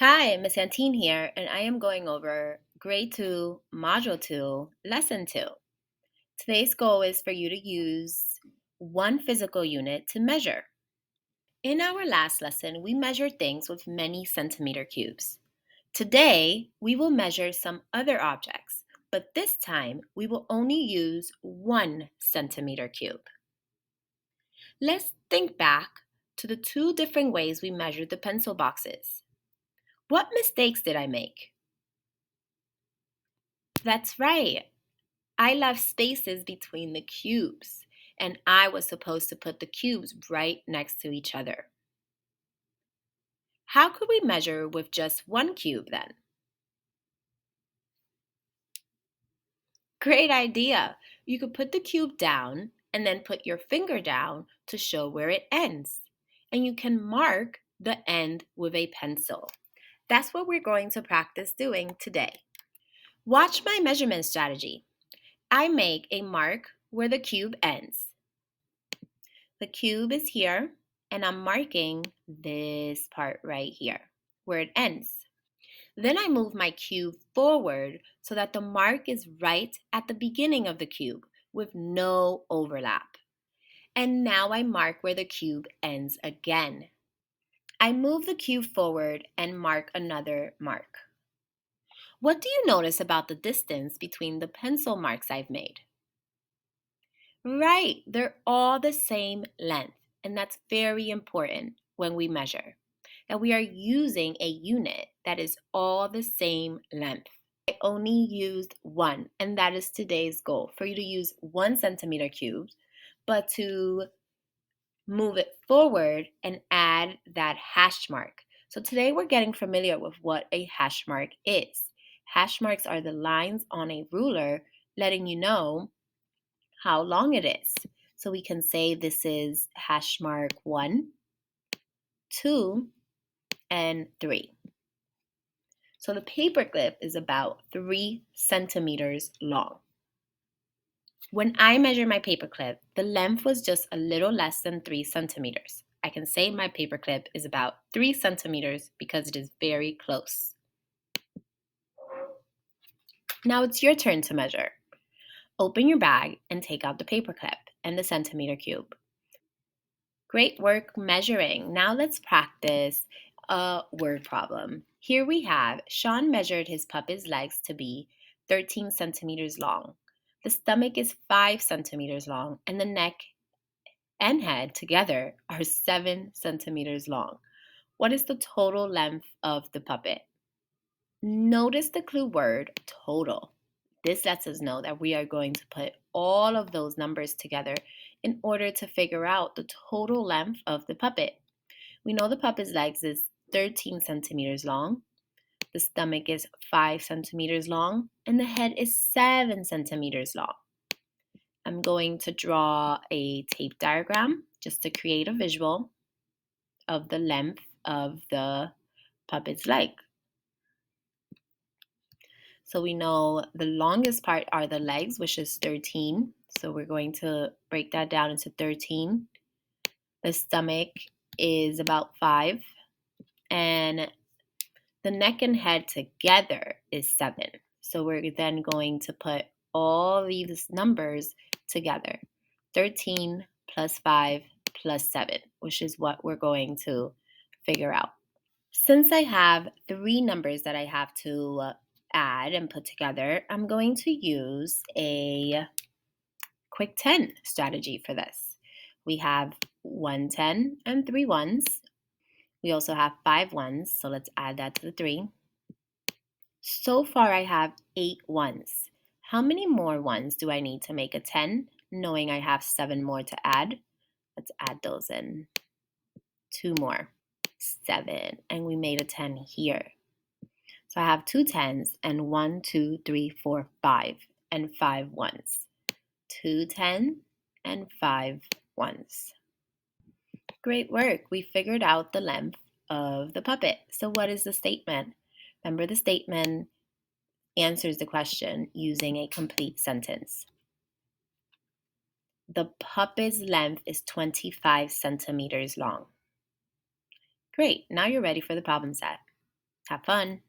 Hi, Miss Antine here, and I am going over Grade 2, Module 2, Lesson 2. Today's goal is for you to use one physical unit to measure. In our last lesson, we measured things with many centimeter cubes. Today, we will measure some other objects, but this time we will only use 1 centimeter cube. Let's think back to the two different ways we measured the pencil boxes. What mistakes did I make? That's right. I left spaces between the cubes, and I was supposed to put the cubes right next to each other. How could we measure with just one cube then? Great idea! You could put the cube down and then put your finger down to show where it ends. And you can mark the end with a pencil. That's what we're going to practice doing today. Watch my measurement strategy. I make a mark where the cube ends. The cube is here, and I'm marking this part right here, where it ends. Then I move my cube forward so that the mark is right at the beginning of the cube with no overlap. And now I mark where the cube ends again. I move the cube forward and mark another mark. What do you notice about the distance between the pencil marks I've made? Right, they're all the same length, and that's very important when we measure, that we are using a unit that is all the same length. I only used one, and that is today's goal, for you to use 1 centimeter cubed, but to move it forward and add that hash mark. So today we're getting familiar with what a hash mark is. Hash marks are the lines on a ruler letting you know how long it is. So we can say this is hash mark 1, 2, and 3. So the paper clip is about 3 centimeters long. When I measured my paper clip, the length was just a little less than 3 centimeters. I can say my paper clip is about 3 centimeters because it is very close. Now it's your turn to measure. Open your bag and take out the paper clip and the centimeter cube. Great work measuring. Now let's practice a word problem. Here we have Sean measured his puppy's legs to be 13 centimeters long. The stomach is 5 centimeters long, and the neck and head together are 7 centimeters long. What is the total length of the puppet? Notice the clue word total. This lets us know that we are going to put all of those numbers together in order to figure out the total length of the puppet. We know the puppet's legs is 13 centimeters long, the stomach is 5 centimeters long, and the head is 7 centimeters long. I'm going to draw a tape diagram just to create a visual of the length of the puppet's leg. So we know the longest part are the legs, which is 13. So we're going to break that down into 13. The stomach is about 5. And the neck and head together is 7. So we're then going to put all these numbers together. 13 plus 5 plus 7, which is what we're going to figure out. Since I have 3 numbers that I have to add and put together, I'm going to use a quick 10 strategy for this. We have 1 10 and 3 ones. We also have 5 ones, so let's add that to the 3. So far I have 8 ones. How many more ones do I need to make a 10, knowing I have 7 more to add? Let's add those in. 2 more. 7, and we made a 10 here. So I have 2 10s and 1, 2, 3, 4, 5, and 5 ones. 2 10 and 5 ones. Great work. We figured out the length of the puppet. So what is the statement? Remember, the statement answers the question using a complete sentence. The puppet's length is 25 centimeters long. Great. Now you're ready for the problem set. Have fun!